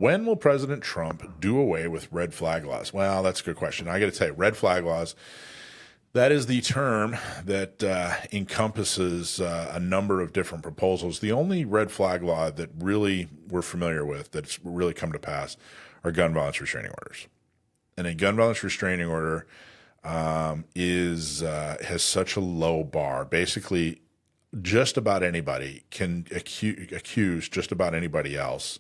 When will President Trump do away with red flag laws? Well, that's a good question. I got to tell you, red flag laws, that is the term that encompasses a number of different proposals. The only red flag law that really we're familiar with that's really come to pass are gun violence restraining orders. And a gun violence restraining order has such a low bar. Basically, just about anybody can accuse just about anybody else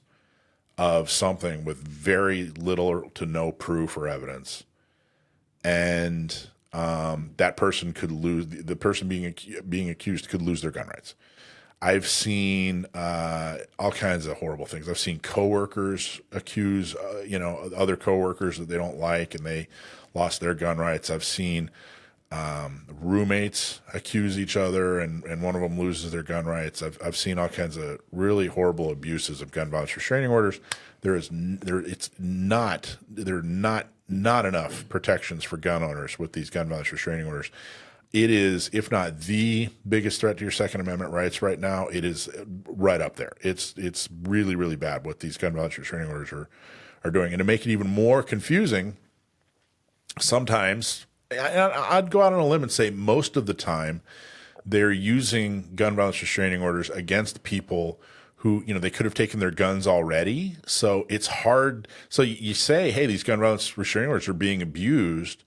of something with very little to no proof or evidence, and that person could lose. The person being accused could lose their gun rights. I've seen all kinds of horrible things. I've seen coworkers accuse other coworkers that they don't like, and they lost their gun rights. I've seen roommates accuse each other, and one of them loses their gun rights. I've seen all kinds of really horrible abuses of gun violence restraining orders. There are not enough protections for gun owners with these gun violence restraining orders. It is, if not the biggest threat to your Second Amendment rights right now, it is right up there. It's really, really bad what these gun violence restraining orders are doing. And to make it even more confusing, sometimes I'd go out on a limb and say most of the time they're using gun violence restraining orders against people who, they could have taken their guns already. So it's hard. So you say, hey, these gun violence restraining orders are being abused,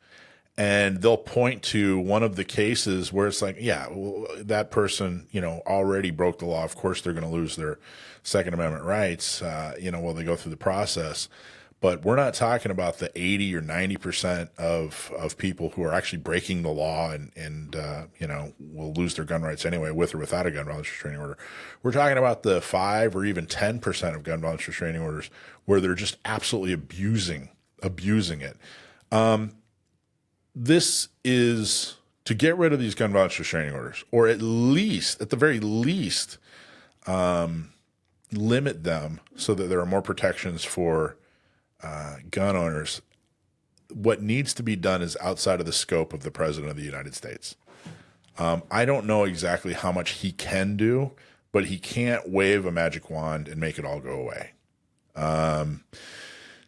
and they'll point to one of the cases where it's like, yeah, well, that person, already broke the law. Of course, they're going to lose their Second Amendment rights, while they go through the process. But we're not talking about the 80 or 90% of people who are actually breaking the law and will lose their gun rights anyway, with or without a gun violence restraining order. We're talking about the 5 or even 10% of gun violence restraining orders where they're just absolutely abusing it. This is to get rid of these gun violence restraining orders, or at the very least, limit them so that there are more protections for gun owners. What needs to be done is outside of the scope of the President of the United States. I don't know exactly how much he can do, but he can't wave a magic wand and make it all go away.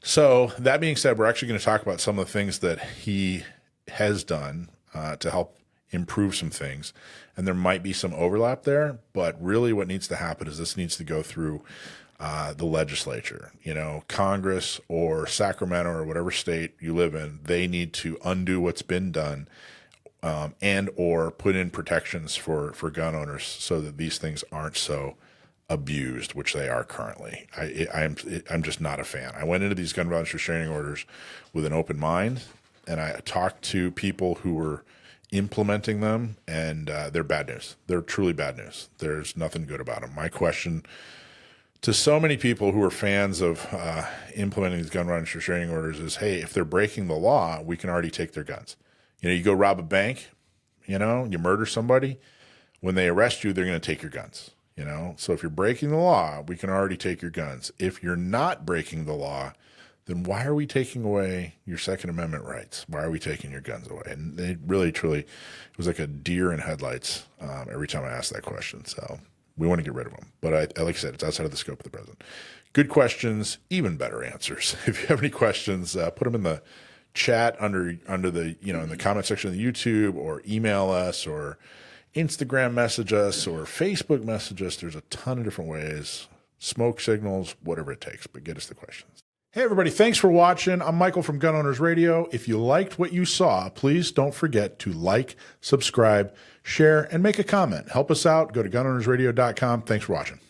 So that being said, we're actually going to talk about some of the things that he has done to help improve some things. And there might be some overlap there, but really what needs to happen is this needs to go through the legislature, Congress or Sacramento or whatever state you live in. They need to undo what's been done and or put in protections for gun owners so that these things aren't so abused, which they are currently. I'm just not a fan. I went into these gun violence restraining orders with an open mind, and I talked to people who were implementing them, and they're bad news. They're truly bad news. There's nothing good about them. My question to so many people who are fans of implementing these gun violence restraining orders is, hey, if they're breaking the law, we can already take their guns. You go rob a bank, you murder somebody. When they arrest you, they're going to take your guns. So if you're breaking the law, we can already take your guns. If you're not breaking the law, then why are we taking away your Second Amendment rights? Why are we taking your guns away? And they really, truly, it was like a deer in headlights every time I asked that question. So we want to get rid of them. But like I said, it's outside of the scope of the president. Good questions, even better answers. If you have any questions, put them in the chat under the, in the comment section of the YouTube, or email us, or Instagram message us, or Facebook message us. There's a ton of different ways, smoke signals, whatever it takes, but get us the questions. Hey, everybody, thanks for watching. I'm Michael from Gun Owners Radio. If you liked what you saw, please don't forget to like, subscribe, share, and make a comment. Help us out. Go to gunownersradio.com. Thanks for watching.